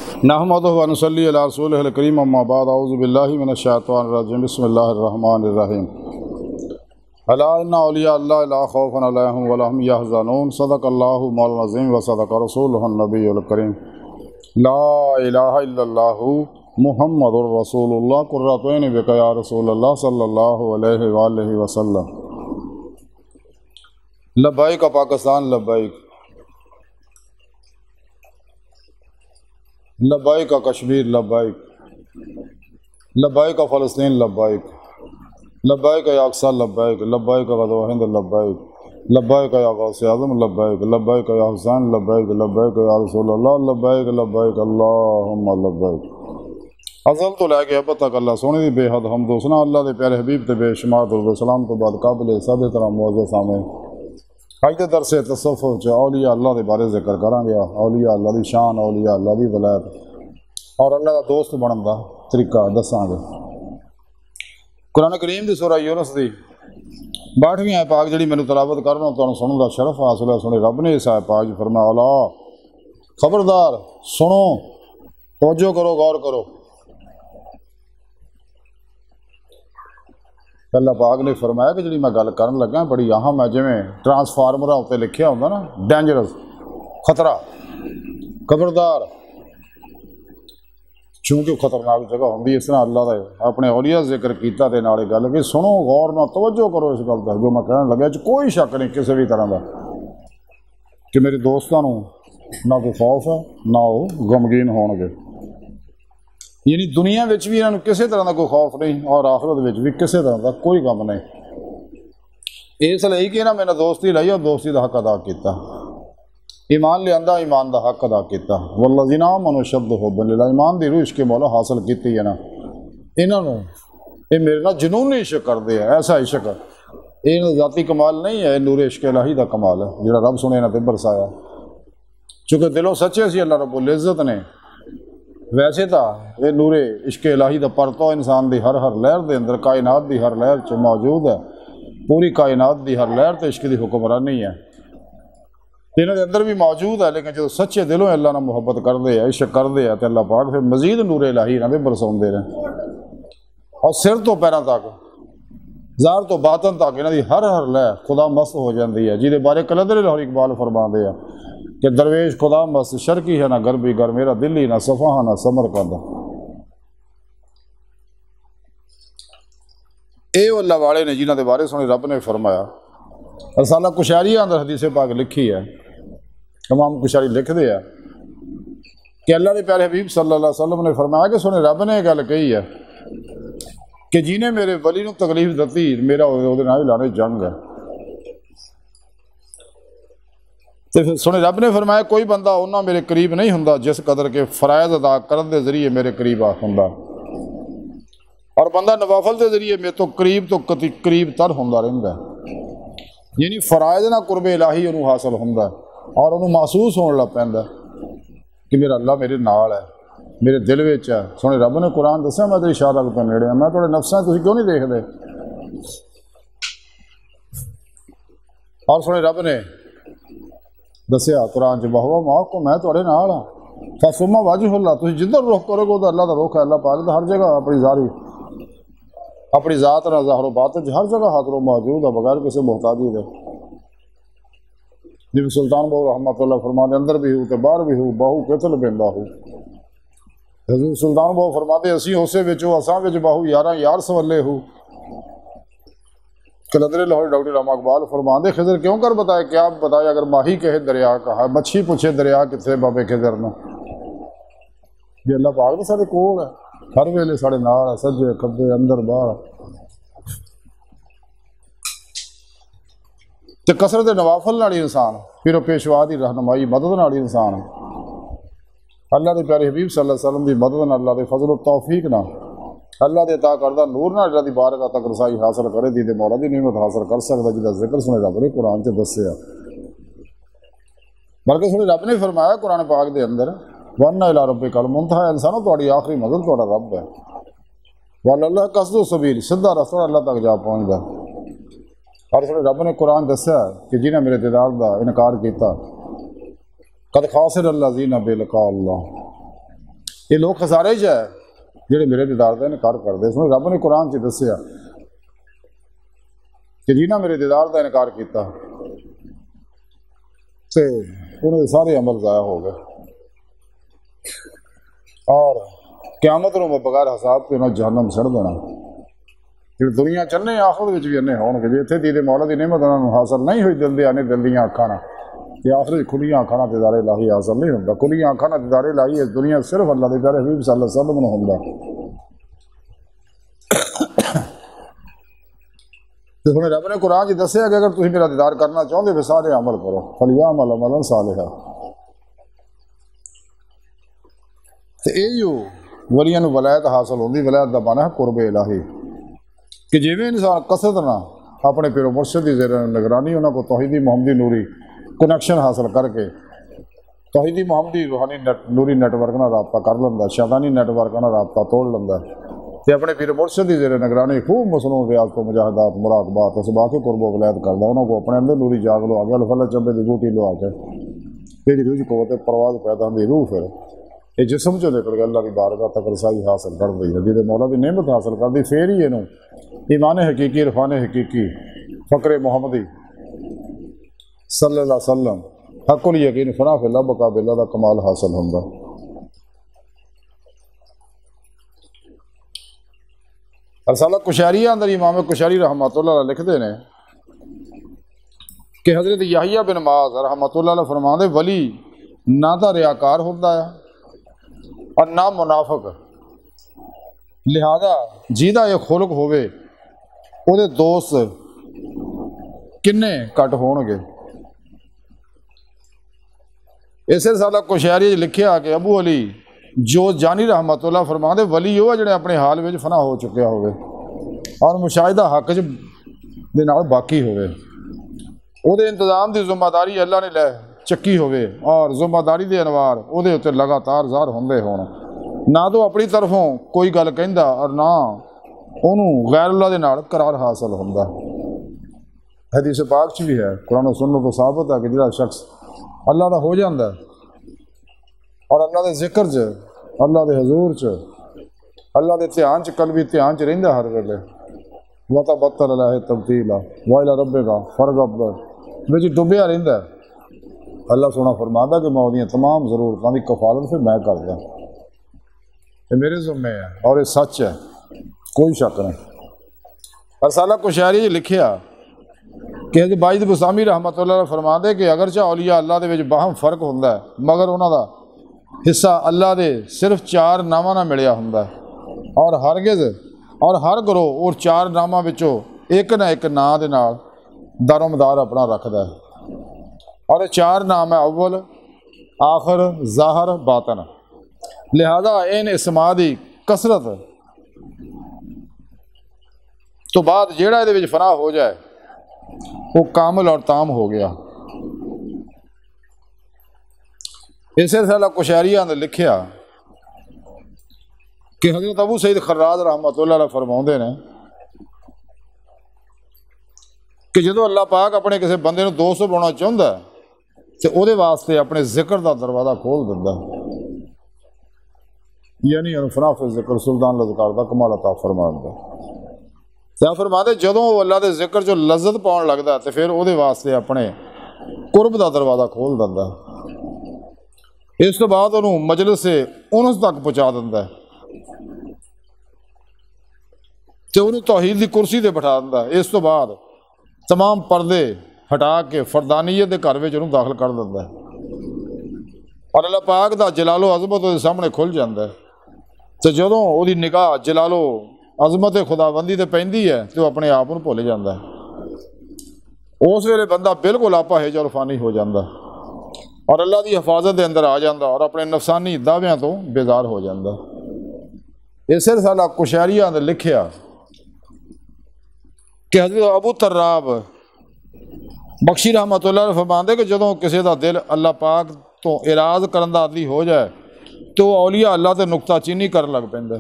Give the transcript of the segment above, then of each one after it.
نحمدہ و نصلی علی رسولہ الکریم اما بعد اعوذ باللہ من الشیطان الرجیم بسم اللہ الرحمن الرحیم الا ان اولیاء اللہ لا خوف علیہم ولا هم یحزنون صدق اللہ مولانا العظیم و صدق رسولہ النبی الکریم لا الہ الا اللہ محمد رسول اللہ قرۃ عین بک یا رسول اللہ صلی اللہ علیہ وآلہ وسلم۔ لبیک پاکستان، لبیک لبیک کشمیر، لبیک لبیک فلسطین، لبیک لبیک یا اقصی، لبیک لبیک غزوہ ہند، لبیک لبیک یا غوث اعظم، لبیک لبیک یا حسین، لبیک لبیک یا رسول اللہ، لبیک لبیک اللہم لبیک۔ ازل تو لے کے اب تک اللہ سونے دی بے حد حمد و ثنا اللہ دے پیارے حبیب تے بے شمار درود و سلام تو بعد قابل سب طرح معزز سامعین، آج دے درس تصوف اولیاء اللہ دے بارے ذکر کریں گے، اولیاء اللہ دی شان، اولیاء اللہ دی ولایت اور اللہ دا دوست بنن دا طریقہ دساں گے۔ قرآن کریم دی سورہ یونس دی 62ویں آیت پاک جڑی مینوں تلاوت کرنا تانوں سنن دا شرف حاصل ہے۔ سنے رب نے اس آیت پاک فرمایا الا خبردار سنو، توجہ کرو، غور کرو۔ اللہ پاک نے فرمایا کہ جڑی میں گل کرن لگا بڑی اہم ہے، جویں ٹرانسفارمر اتنے لکھیا ہوندا نا ڈینجرس، خطرہ، خبردار، چونکہ خطرناک جگہ ہوندی، اس طرح اللہ نے اپنے اولیاء ذکر کیتا تے نال گل کہ سنو، غور نہ توجہ کرو اس گل تے جو میں کہن لگا، کوئی شک نہیں کسی بھی طرح دا کہ میرے دوستاں نوں نہ کوئی خوف ہے نہ وہ غمگین ہون گے، یعنی دنیا وچ بھی انہاں نوں کسی طرح دا کوئی خوف نہیں اور آخرت وچ بھی کسی طرح دا کوئی غم نہیں۔ اس لیے کہ انہاں میرے دوستی لائی اور دوستی دا حق ادا کیتا، ایمان لیاندا، ایمان دا حق ادا کیتا، والذین آمنوا اشد حبا للہ، ایمان دی روح عشق مولا حاصل کیتی ہے نا انہاں نوں، یہ میرے نال جنونی عشق کردے ہیں، ایسا عشق یہ ذاتی کمال نہیں ہے، نور عشق الہی دا کمال ہے جڑا رب سنے انہاں تے برسایا، چونکہ دلوں سچے سی اللہ رب العزت نے۔ ویسے تا یہ نور عشق الہی دا پرتو انسان دی ہر لہر دے اندر، کائنات دی ہر لہر چ موجود ہے، پوری کائنات دی ہر لہر تے عشق دی حکمرانی ہے، انہاں دے اندر بھی موجود ہے، لیکن جو سچے دلوں اللہ نال محبت کردے ہیں، عشق کردے ہیں، تے اللہ پاک پھر مزید نور الہی انہاں دے برساوندے رہے، اور سر تو پیراں تک، ظاہر تو باطن تک انہاں دی ہر لہر خدا مست ہو جاندی ہے، جہدے بارے کلندر لاہور اقبال فرماندے ہیں کہ درویش خدا مست، شرقی ہے نہ غربی گر، میرا دلی نہ صفحہ نہ سمرقند۔ اے اللہ والے نے جنہاں دے بارے سنے رب نے فرمایا، رسالہ کشاریہ اندر حدیث پاک لکھی ہے، امام کشاری لکھ دے ہے کہ اللہ کے پیارے حبیب صلی اللہ علیہ وسلم نے فرمایا کہ سنے رب نے گل کہی ہے کہ جنہیں میرے ولی نو تکلیف دتی میرا وہ نال لانے جنگ ہے۔ تو پھر سنے رب نے فرمایا کوئی بندہ انہاں میرے قریب نہیں ہوندا جس قدر کے فرائض ادا کرن دے ذریعے میرے قریب ہوندا، اور بندہ نوافل دے ذریعے میرے تو قریب تر ہوندا رہندا ہے، یعنی فرائض نہ قرب الہی انہوں حاصل ہوندا اور انہوں محسوس ہون لگ پیندا کہ میرا اللہ میرے نال ہے، میرے دل وچ ہے۔ سنے رب نے قرآن دسیا میں تیری شہادت تو نیڑے ہاں، میں تھوڑے نفساں تسی کیوں نہیں دیکھ دے، اور سنے رب نے دسیا قرآن چ بہوا معکم، میں تھوڑے نال ہاں، فثم وجہ اللہ، تسی جدھر رخ کرو گے ادھر اللہ دا رخ ہے، اللہ پاک دا ہر جگہ اپنی ذات نہ ظاہر و باطن ہر جگہ حاضر و موجود ہے بغیر کسی محتاجی دے۔ جی سلطان بہو رحمۃ اللہ فرمانے اندر بھی ہو تے باہر بھی ہو، باہو قتل بیندا ہو۔ حضور سلطان بہو فرماتے اسی حصے وچوں اساں وچ باہو یاراں یار سولے ہو۔ کلندر لاہور ڈاکٹر راما اقبال فرماندے خضر کیوں کر بتائے، کیا بتائے اگر ماہی کہے دریا کہا، مچھی پوچھے دریا کتنے بابے خضر نو، یہ اللہ پاک نے سارے کول ہے، ہر ویلے سارے نال ہے، سجے کھبے اندر باہر، تے کثرت نوافل نال انسان پھر وہ پیشوا دی رہنمائی مدد نال انسان اللہ دے پیارے حبیب صلی اللہ علیہ وسلم دی مدد نال، اللہ دے فضل و توفیق نال، اللہ دے عطا کردہ نور نال اللہ دی بارگاہ تک رسائی حاصل کرے، دی مولا دی نعمت حاصل کر سکتا، جہاں ذکر سنے رب نے قرآن چ دسیا، بلکہ سنے رب نے فرمایا قرآن پاک دے اندر وَأَنَّ إِلَىٰ رَبِّكَ الْمُنتَهَىٰ، انسانوں تہاڈی آخری منزل تہاڈا رب ہے، وَإِلَى اللَّهِ قَصْدُ السَّبِيلِ، سیدھا رستہ اللہ تک جا پہنچدا۔ اور سنے رب نے قرآن دسیا کہ جنہیں میرے دیدار دا انکار کیتا، قد خاسر الذین بلقاء اللہ، یہ لوگ خسارے چ ہے جہے میرے دیدار کا انکار کرتے سن رب نے قرآن چ دسیا کہ جنہیں میرے دیدار کا انکار کیتا تے انہوں نے سارے عمل ضائع ہو گئے اور قیامت نو بغیر حساب کے انہیں جہنم سڑ دینا پھر دنیا چنے آخرت بھی انے ہون گے جی اتنے دیدے مولا دی نعمت انہوں نے حاصل نہیں ہوئی دل دے آنے دل دیاں اکھاں کہ آخر کھلیاں اکھاں دیدار الہی حاصل نہیں ہوتا کھلیاں اکھاں دیدار الہی اس دنیا صرف اللہ دے پیارے حبیب صلی اللہ علیہ وسلم نو ہوندا تے ہن رب نے قرآن چ دسیا کہ اگر تسی میرا دیدار کرنا چاہتے تو سارے عمل کرو فلیعمل عملا صالحا تے ایو ولیاں نو ولایت حاصل ہوندی ولایت دا معنی ہے قرب الہی کہ جویں انسان قصد نہ اپنے پیر و مرشد کی زیر نگرانی انہوں کو توحیدی محمدی نوری کنیکشن حاصل کر کے توحیدی محمدی روحانی نوری نیٹ ورک نہ رابطہ کر لینا شیطانی نیٹ ورک نہ رابطہ توڑ لینا تے اپنے پیر مرشد کی زیر نگرانی خوب مصنون ریاض کو مجاہدات مراقبات اسباق قرب و ولایت کرتا انہوں کو اپنے اندر نوری جاگ لو آگے الفل چمبے کی بوٹی لو آ کے پھر روح قوت پرواز پیدا ہوتی روح پھر یہ جسم چ نکل کے اللہ کی بارگاہ تک رسائی حاصل کر دی ہے جی مولا کی نعمت حاصل کر دی پھر ہی یہ ایمان حقیقی عرفان حقیقی فقر محمدی صلی اللہ علیہ وسلم حق الیقین فنا فی اللہ بقا باللہ دا کمال حاصل ہوندہ رسالہ کشاریہ اندر امام کشاری رحمۃ اللہ علیہ لکھتے ہیں کہ حضرت یحییٰ بن معاذ رحمۃ اللہ علیہ فرماندے ولی نہ تا ریاکار ہوتا ہے اور نہ منافق لہذا جیدہ یہ خلق ہوئے وہ دے دوست کنے کٹ ہون گے اس رسالہ کشاری لکھیا کہ ابو علی جو جانی رحمت اللہ فرماندے ولی وہ جڑے اپنے حال میں فنا ہو چکیا ہوئے اور مشاہدہ حق دے نال باقی ہوئے وہ دے انتظام دی ذمہ داری اللہ نے لے چکی ہوئے اور ذمہ داری دے انوار وہ دے اتنے لگاتار ظاہر ہوندے ہون نہ تو اپنی طرفوں کوئی گل کہندا اور نہ انہوں غیر اللہ دے نال قرار حاصل ہوندا حدیث پاک چ بھی ہے قرآن و سنت تو ثابت ہے کہ جڑا شخص اللہ دا ہو جاندا ہے اور اللہ دے ذکر چ اللہ دے حضور چ اللہ دے دھیان چ قلبی دھیان چ رہندا ہر ویلے وتبتل علیہ تبتیلا وإلی ربک فرغب وچ ڈبیا رہندا ہے اللہ سونا فرماتا کہ میں وہ تمام ضرورتوں کی کفالت پھر میں کردا یہ میرے ذمے ہے اور یہ سچ ہے کوئی شک نہیں رسالہ کشاری لکھیا کہ حضرت باجد بسامی رحمۃ اللہ علیہ فرماندے کہ اگرچہ اولیاء اللہ دے وچ باہم فرق ہوندا ہے مگر انہاں دا حصہ اللہ دے صرف 4 ناماں نہ ملیا ہوندا ہے اور ہرگز اور ہر گروہ اور 4 ناماں وچوں ایک نہ ایک نام دے نال دار و مدار اپنا رکھدا ہے اور 4 نام ہے اول آخر ظاہر باطن لہذا ان اسماء دی کثرت تو بعد جیڑا دے وچ فنا ہو جائے وہ کامل اور تام ہو گیا اس رسالہ کشاریہ نے لکھیا کہ حضرت ابو سعید خراز رحمۃ اللہ علیہ فرماؤندے نے کہ جدو اللہ پاک اپنے کسی بندے نو دوست بنانا چاہتا ہے تو وہ واسطے اپنے ذکر دا دروازہ کھول دیتا ہے یعنی فنا فی ذکر سلطان لذکار دا کمال عطا فرماتا ہے فرماتے جدوں وہ اللہ دے ذکر جو لذت پاؤن لگتا ہے تو پھر وہ واسطے اپنے قرب دا دروازہ کھول دیتا ہے اس تو بعد انہوں مجلس سے انس تک پہنچا دیتا ہے تو انہوں توحید دی کرسی تے بٹھا دیتا ہے اس تو بعد تمام پردے ہٹا کے فردانیت دے گھر وچ انہوں داخل کر دیتا ہے اور اللہ پاک دا جلال و عظمت دے سامنے کھل جاتا ہے تو جدوں وہ نگاہ جلال و عظمت خداوندی تے پیندی ہے تو اپنے آپ کو بھول جاتا ہے اس ویلے بندہ بالکل آپا ہے جو فانی ہو جاتا ہے اور اللہ دی حفاظت دے اندر آ جاتا اور اپنے نفسانی دعویاں تو بیزار ہو جاتا اس رسالہ کشاریہ نے لکھیا کہ حضرت ابو تراب بخشی رحمۃ اللہ علیہ فرماندے کہ جدوں کسی دا دل اللہ پاک تو اعراض کرن دا عادی ہو جائے تو وہ اولیاء اللہ تے نکتہ چینی کرن لگ پیندا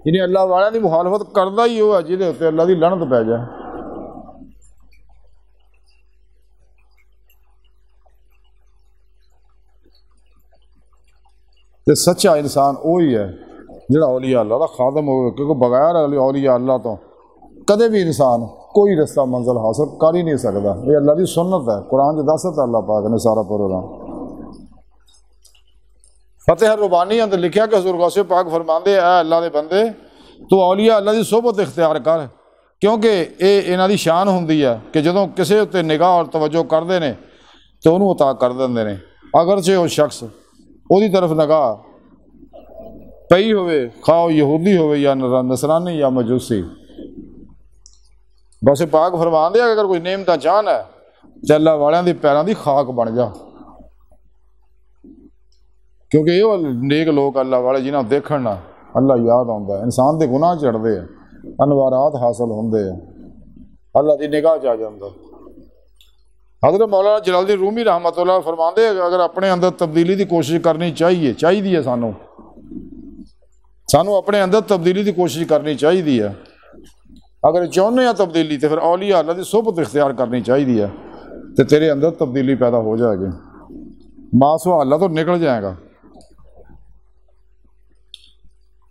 یعنی اللہ والوں دی مخالفت کردا ہی وہ ہے جہدے اتنے اللہ دی لعنت پی جائے تو سچا انسان وہی ہے جڑا اولیاء اللہ کا خادم ہوئے، کیونکہ بغیر اولیاء اللہ تو کدے بھی انسان کوئی رستہ منزل حاصل کر ہی نہیں سکتا۔ یہ اللہ کی سنت ہے، قرآن دست ہے اللہ پاک نے سارا پروگرام۔ فتح ربانی اندر لکھیا کہ حضور غوث پاک فرماندے اے اللہ دے بندے تو اولیاء اللہ دی صحبت اختیار کر، کیونکہ یہ انہاں دی شان ہوندی ہے کہ جدوں کسے اُتے نگاہ اور توجہ کردے نے تو انہوں عطا کر دیندے نے، اگرچہ وہ شخص وہ دی طرف نگاہ پئی ہوئے، خواہ وہ یہودی ہوئے یا نصرانی یا مجوسی۔ غوث پاک فرماندے اگر کوئی نعمتاں چاہنا ہے تے اللہ والیاں دی پیراں دی خاک بن جا، کیونکہ یہ نیک لوگ اللہ والے جنہاں دیکھن نہ اللہ یاد آتا ہے، انسان دے گناہ چڑھتے ہیں، انوارات حاصل ہوندے ہیں، اللہ دی نگاہ چاہ جاندہ۔ حضرت مولانا جلال الدین رومی رحمۃ اللہ فرماندے اگر اپنے اندر تبدیلی دی کوشش کرنی چاہیے سانو اپنے اندر تبدیلی دی کوشش کرنی چاہیے، اگر چاہنے ہیں تبدیلی تو پھر اولیاء اللہ دی صحبت اختیار کرنی چاہیے تو تیرے اندر تبدیلی پیدا ہو جائے گی، ماسوا اللہ تو نکل جائے گا۔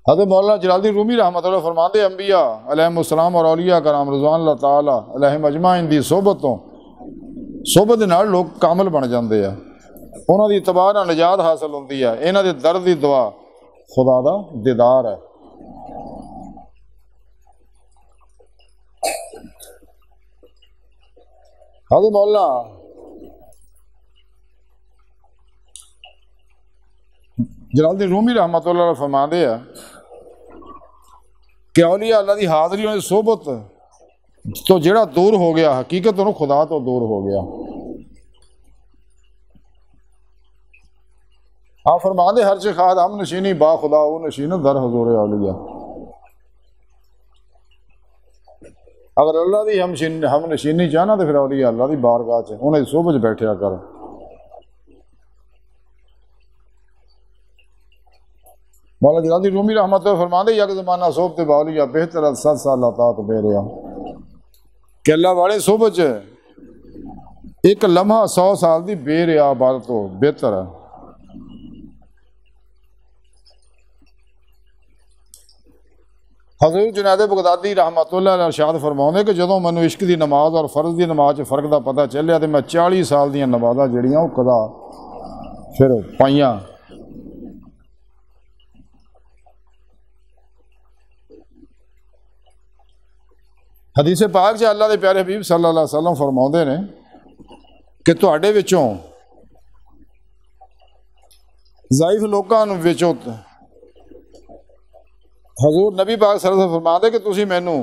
حضرت مولانا جلال الدین رومی رحمۃ اللہ فرماندے انبیاء علیہم السلام اور اولیاء کرام رضوان اللہ تعالیٰ علیہم اجمعین دی صحبت دے نال لوگ کامل بن جاندے ہیں، انہاں دی اتباع نال نجات حاصل ہوندی ہے، انہاں دے درد دی دعا خدا دا دیدار ہے۔ حضرت مولانا جلال الدین رومی رحمۃ اللہ علیہ فرماندے ہیں کہ اولیاء اللہ دی حاضری اور صحبت تو جڑا دور ہو گیا حقیقت انہوں خدا تو دور ہو گیا۔ آپ فرماندے ہر چیز خواہد ہم نشینی با خدا او نشین در حضور اولیاء، اگر اللہ دی ہم نشینی چاہنا تو پھر اولیاء اللہ دی بارگاہ چ انہیں صحبت بیٹھیا کر۔ مولانا جلال الدین رومی رحمۃ اللہ فرماندے یک زمانہ صحبت باولیاء بہتر 7 سال اطاعت بے ریا، کہ اللہ والے صحبت ایک لمحہ 100 سال دی بے ریا عبادت تو بہتر ہے۔ حضور جنید بغدادی رحمۃ اللہ علیہ ارشاد فرماؤں کہ جدوں مینوں عشق دی نماز اور فرض دی نماز فرق دا پتہ چلیا تو میں 40 سال دیاں نمازاں جڑیاں وہ قضا پھر پائیاں۔ حدیث پاک اللہ دے پیارے حبیب صلی اللہ علیہ وسلم فرماؤندے نے کہ تواڈے وچوں ضعیف لوکاں وچوں حضور نبی پاک صلی اللہ علیہ وسلم فرماندے کہ تسی مینوں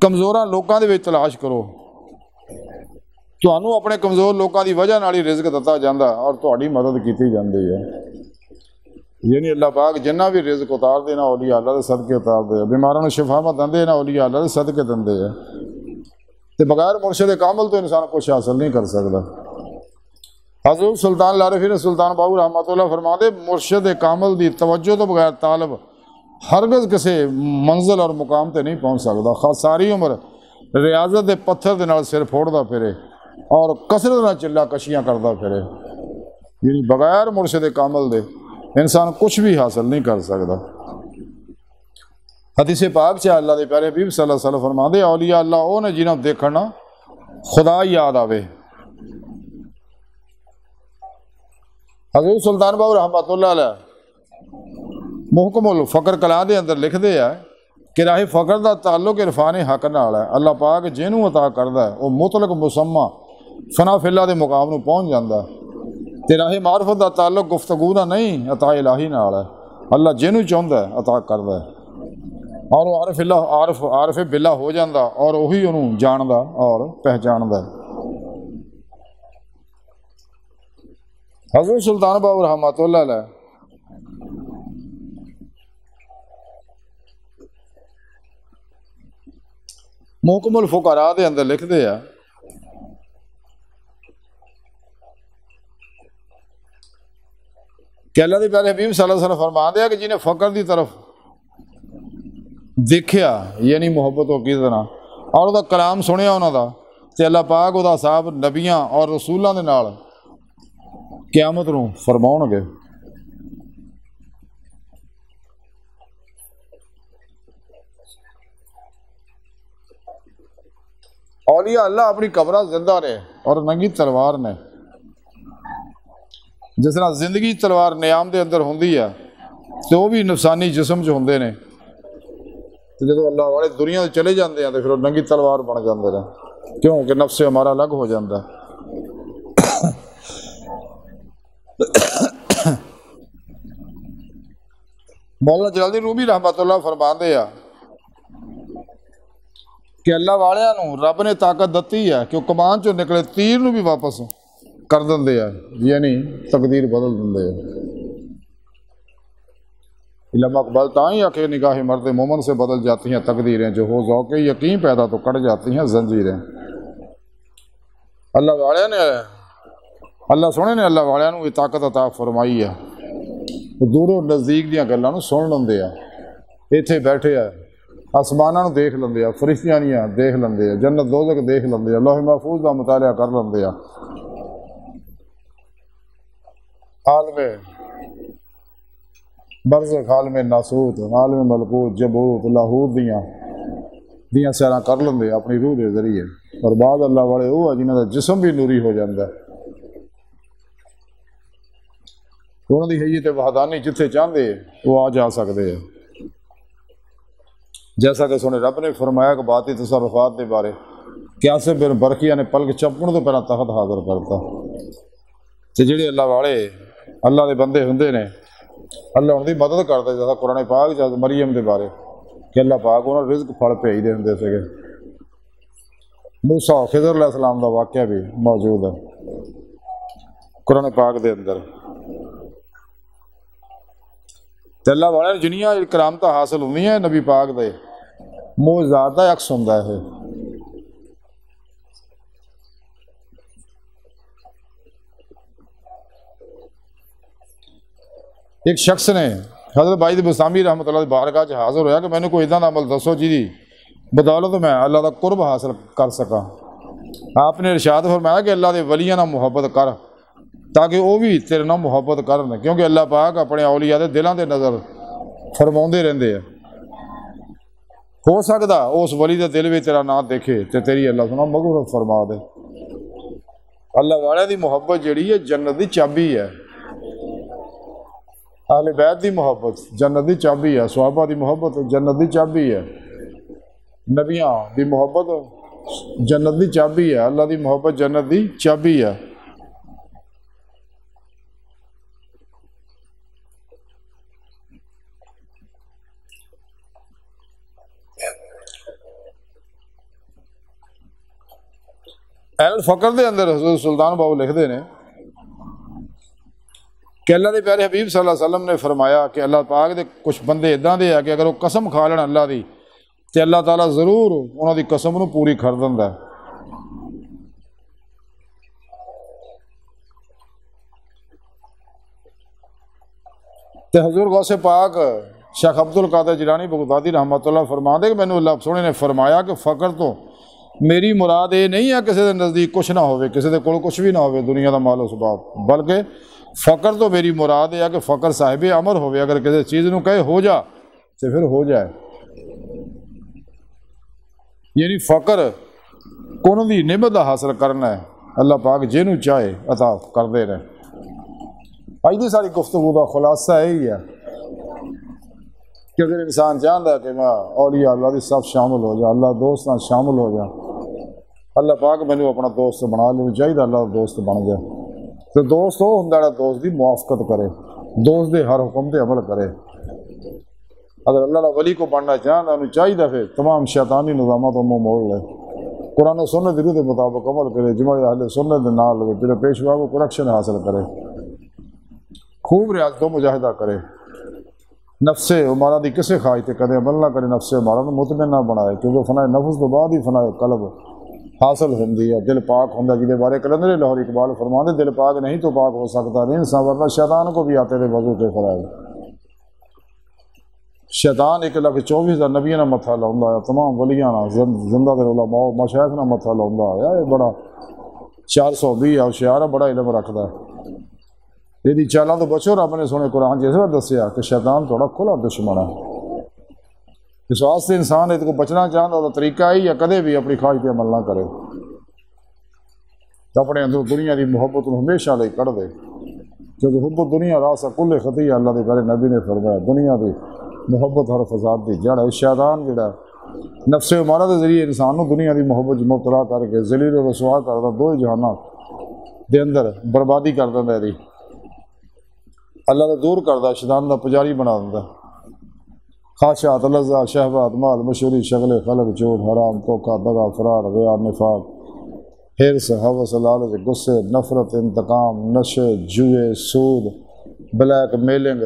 کمزوراں لوکاں دے وچ تلاش کرو، تانوں اپنے کمزور لوکاں دی وجہ نال ہی رزق دتا جاندا اور تہاڈی مدد کیتی جاندی ہے۔ یعنی اللہ پاک جنہ بھی رزق اتار دینا اولیاء اللہ دے صدقے اتار دے، بیماراں نوں شفا دندے نا اولیاء اللہ دے صدقے دندے ہے، تے بغیر مرشد کامل تو انسان کچھ حاصل نہیں کر سکتا۔ حضور سلطان العارفین سلطان باہو رحمۃ اللہ فرماندے مرشد کامل دی توجہ تو بغیر طالب ہرگز کسے منزل اور مقام تے نہیں پہنچ سکتا، خاص ساری عمر ریاضت دے پتھر دے نال سر پھوڑدا پھرے اور کثرت نال چلا کشیاں کردا پھرے، یعنی بغیر مرشد کامل دے انسان کچھ بھی حاصل نہیں کر سکتا۔ حدیث پاک چاہ اللہ دے پیارے حبیب صلی اللہ علیہ وسلم فرماندے اولیاء اللہ او نے جنہاں دیکھنا خدا یاد آوے۔ حضور سلطان باہو رحمۃ اللہ علیہ محکم الفقر کلام دے اندر لکھ دے ہے کہ راہ فقر دا تعلق عرفان حق نال ہے، اللہ پاک جنوں عطا کردا ہے وہ مطلق مسمہ فنا فی اللہ دے مقام نوں پہنچ جاندا ہے، تے راہ معرفت دا تعلق گفتگو دا نہیں عطا الہی نال ہے، اللہ جنوں چاہندا ہے عطا کردا ہے اور وہ عارف باللہ ہو جاندا اور وہی انہوں جاندا اور پہچاندا ہے۔ حضور سلطان باہو رحمۃ اللہ علیہ محکم الفقراء دے اندر لکھ دے ہے کہ اللہ دے پیارے حبیب صلی اللہ علیہ وسلم فرما دیا کہ جنہیں فقر دی طرف دیکھیا یعنی محبت و عقیدت نال اور وہ کلام سنیا انہوں دا تے اللہ پاک وہ صاحب نبیاں اور رسولاں دے نال قیامت نوں فرماؤن گے اولیاء اللہ اپنی قبرہ زندہ نے اور ننگی تلوار نے. جس طرح زندگی تلوار نیام دے اندر ہوندی ہے تو وہ بھی نفسانی جسم جو ہوندے نے، تو جب اللہ والے دنیا سے چلے جاندے ہیں تو پھر وہ ننگی تلوار بن جاندے ہیں، کیوں کہ نفس سے ہمارا الگ ہو جاندہ ہے. مولانا جلال الدین رومی رحمۃ اللہ فرماندے ہیں کہ اللہ والیاں نو رب نے طاقت دتی ہے کہ وہ کمان چوں نکلے تیر نو بھی واپس کر دندے ہیں، یعنی تقدیر بدل دندے ہیں. علم اقبال تاں کہ نگاہ مرد مومن سے بدل جاتی ہیں تقدیریں، جو ہو ذوق یقین پیدا تو کٹ جاتی ہیں زنجیریں. اللہ والیاں نے، اللہ سونے نے اللہ والیاں نو یہ طاقت عطا فرمائی ہے، دور و نزدیک دیاں گلاں نو سن لیندے ہیں، ایتھے بیٹھے ہیں آسماناں نو دیکھ لیندے ہیں، فرشتیاں دیکھ لیندے ہیں، جنت دوزخ دیکھ لیندے ہیں، لوح محفوظ دا مطالعہ کر لیندے ہیں. عالم برزخ، عالم ناسوت، عالم ملکوت، جبروت، لاہوت دیاں سیراں کر لیندے ہیں اپنی روح دے ذریعے. اور بعد اللہ والے وہ ہے جنہاں دا جسم بھی نوری ہو جاندہ ہے، انہوں دی حیت وحدانی جتھے چاہندے وہ آ جا سکتے ہیں. جیسا کہ سونے رب نے فرمایا کہ باطی تصرفات دے بارے کہ آصف بن برقیہ نے پلک چپن تو پہلا تخت حاضر کرتا. تے جڑے اللہ والے اللہ دے بندے ہوندے نے، اللہ ان دی مدد کرتا. جیسا قرآن پاک جیسا مریم دے بارے کہ اللہ پاک انہوں نے رزق پھڑ بھیج دے ہوندے سکے. موسیٰ خضر علیہ السلام دا واقعہ بھی موجود ہے قرآن پاک دے اندر. تے اللہ والے جنیاں کرامتاں حاصل ہوئی ہیں نبی پاک دے معجزات دا عکس ہوندا ہے. ایک شخص نے حضرت بائی بسامی رحمۃ اللہ بارگاہ چ حاضر ہویا کہ میں نے کوئی اداں دا عمل دسو جی بدولت میں اللہ دا قرب حاصل کر سکاں. آپ نے ارشاد فرمایا کہ اللہ دے ولیاں نال محبت کر تاکہ وہ بھی تیرے نال محبت کرن، کیونکہ اللہ پاک اپنے اولیاء دے دلاں دے نظر فرماؤندے رہندے ہیں. ہو سکدا اس ولی دے دل وچ تیرا نام دیکھے تے تیری اللہ سنا مغفرت فرما دے. اللہ والے دی محبت جڑی ہے جنت دی چابی ہے. اہل بیت دی محبت جنت دی چابی ہے، صحابہ دی محبت جنت دی چابی ہے، نبیاں دی محبت جنت دی چابی ہے، اللہ دی محبت جنت دی چابی ہے. اہل فقر دے اندر حضرت سلطان باؤ لکھتے ہیں کہ اللہ دے پیارے حبیب صلی اللہ علیہ وسلم نے فرمایا کہ اللہ پاک دے کچھ بندے اداں دے ہیں کہ اگر وہ قسم کھا لین اللہ دی تے اللہ تعالیٰ ضرور انہوں دی قسم نو پوری کر دیندا ہے. تے حضور غوث پاک شیخ عبد القادر جیلانی بغدادی رحمۃ اللہ فرماندے کہ مینوں اللہ سونے نے فرمایا کہ فقر تو میری مراد یہ نہیں ہے کسی دے نزدیک کچھ نہ ہوئے، کسی دے کول کچھ بھی نہ ہوئے دنیا دا مال و اسباب، بلکہ فقر تو میری مراد ہے کہ فقر صاحب امر ہوئے. اگر کسی چیز نو کہے ہو جا تو پھر ہو جائے، یعنی فقر کون دی نعمت دا حاصل کرنا ہے اللہ پاک جنوں چاہے عطا کر دے رہے. اج دی ساری گفتگو دا خلاصہ یہی ہے کہ اگر انسان چاہتا ہے کہ میں اولیاء اللہ دی سب شامل ہو جا، اللہ دوست نہ شامل ہو جا، اللہ پاک مینوں اپنا دوست بنا لے، چاہیے اللہ دوست بن جائے. تو دوست وہ ہوندا جڑا دوست دی موافقت کرے، دوست دے ہر حکم تے عمل کرے. اگر اللہ تعالیٰ ولی کو بننا چاہتا انہوں چاہیے پھر تمام شیطانی نظامات کو منہ موڑ لے، قرآن و سنت دی روح کے مطابق عمل کرے، جمع اہل سنت دے نال لگے، پھر پیشوا کو کرکشن حاصل کرے، خوب ریاضت و مجاہدہ کرے، نفس ہمارا دی کسے خواہش تے کدے عمل نہ کرے، نفس ہمارا مطمئن نہ بنائے، کیونکہ فنائے نفس تو بعد ہی فنائے قلب حاصل ہوندی ہے. دل پاک ہوندا جہدے بارے کلندر لاہور اقبال فرماندے دل پاک نہیں تو پاک ہو سکتا نہیں انسان، ورنہ شیطان کو بھی آتے تھے وضو کے فرائض. شیطان 1,24,000 نبیوں نے متھا لاؤندا ہے، تمام ولیاں نہ زندہ دل علماء مشائخ نے متھا لاؤندا ہے. یہ بڑا 420 ہوشیار ہے، بڑا علم رکھدا ہے. یہ چالاں تو بچو، رب نے سونے قرآن جس طرح دسیا کہ شیطان تھوڑا کھلا دشمن ہے. اس واسطے انسان اس کو بچنا چاہتا تو طریقہ ہی یا کدے بھی اپنی خواہش پہ عمل نہ کرے، اپنے اندر دنیا کی محبت کو ہمیشہ لے کر دے، کیونکہ حب دنیا راس کل خطیہ اللہ کے پیارے نبی نے فرمایا دنیا کی محبت ہر فساد کی جڑ ہے۔ شیطان جڑا نفس امارہ کے ذریعے انسان کو دنیا کی محبت مبتلا کر کے ذلیل و رسوا کرتا، دو جہانات دے اندر بربادی کر دینا، دی اللہ تو دور کرتا، شیطان کا پجاری بنا دیتا، خواہشات، لذات، شہوات، مال، مشہوری، شغل خلق، جھوٹ، حرام، دھوکہ، دغا، فرار، ریا، نفاق، حرص، ہوس، لالچ، غصے، نفرت، انتقام، نشے، جوئے، سود، بلیک میلنگ،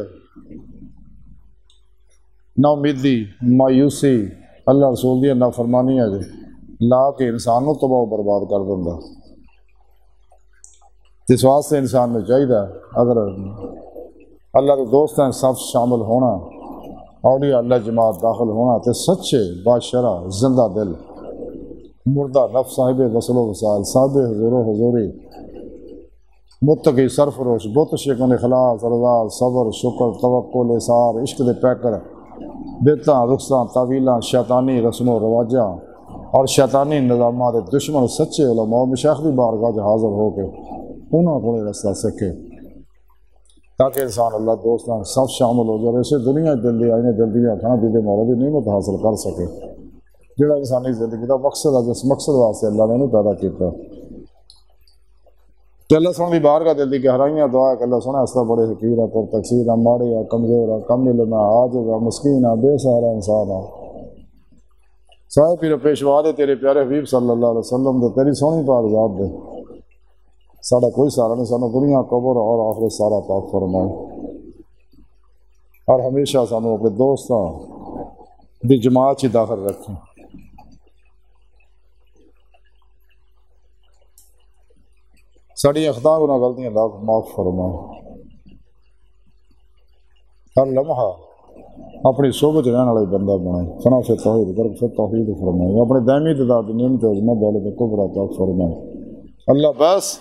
ناامیدی، مایوسی، اللہ رسول دی نافرمانی ہے جی لا کے انسان کو تباہ و برباد کر دینا۔ اس واسطے انسان میں چاہیے اگر اللہ کے دوستوں صف شامل ہونا، اولیاء اللہ جماعت داخل ہونا، تو سچے باشرہ زندہ دل مردہ نفس صاحب غسل و وصال، صاحب حضور و حضوری، متقی سرفروش، بت شکن، اخلاص، رضا، صبر، شکر، توکل، اثار، عشق دے پیکر، بدعتاں، رخصاں، تعویلاں، شیطانی رسم و رواجاں اور شیطانی نظامات دشمن سچے علماء مشائخ دی بارگاہ چ حاضر ہو کے انہوں کو رستہ سکھے، تاکہ انسان اللہ دوستاں سب شامل ہو جائے، اسے دنیا دل دی آئینے دل دیاں کھانا دیدے مولا دی نعمت حاصل کر سکے، جڑا انسانی زندگی کا مقصد ہے، جس مقصد واسطے اللہ نے انہوں پیدا کیتا۔ تو اللہ سن دی بارگاہ دل دی گہرائیاں دعا ہے کہ اللہ سنا اس طرح بڑے حقیر ہے، پر تقصیر ہے، ماڑے ہے، کمزور ہے، کم علم ہے، عاجز ہے، مسکین ہے، بے سہارا انسان ہے، صاحب پیر پیشوا دے تیرے پیارے حبیب صلی اللہ علیہ وسلم دے تیری سونی پاک ذات دے ساڑا کوئی سارا نہیں، سانو دنیا قبر اور آخرت سارا پاک فرمائے، اور ہمیشہ سانو اپنے دوستاں دی جماعت ہی داخل رکھیں۔ ساری اخطاء گناہ غلطیاں اللہ معاف فرمائے، ہر لمحہ اپنی صحبت رہنے والے بندہ بنائے، فنا سے توحید کر سے توحید فرمائے، اپنے دائمی تعداد نعمت عظمت دولت کبریٰ عطا فرمائے۔ اللہ بس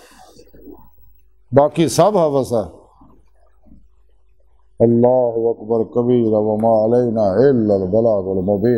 باقی سب حوث ہے۔ اللہ اکبر کبیرہ وما علینا الا البلاغ المبین۔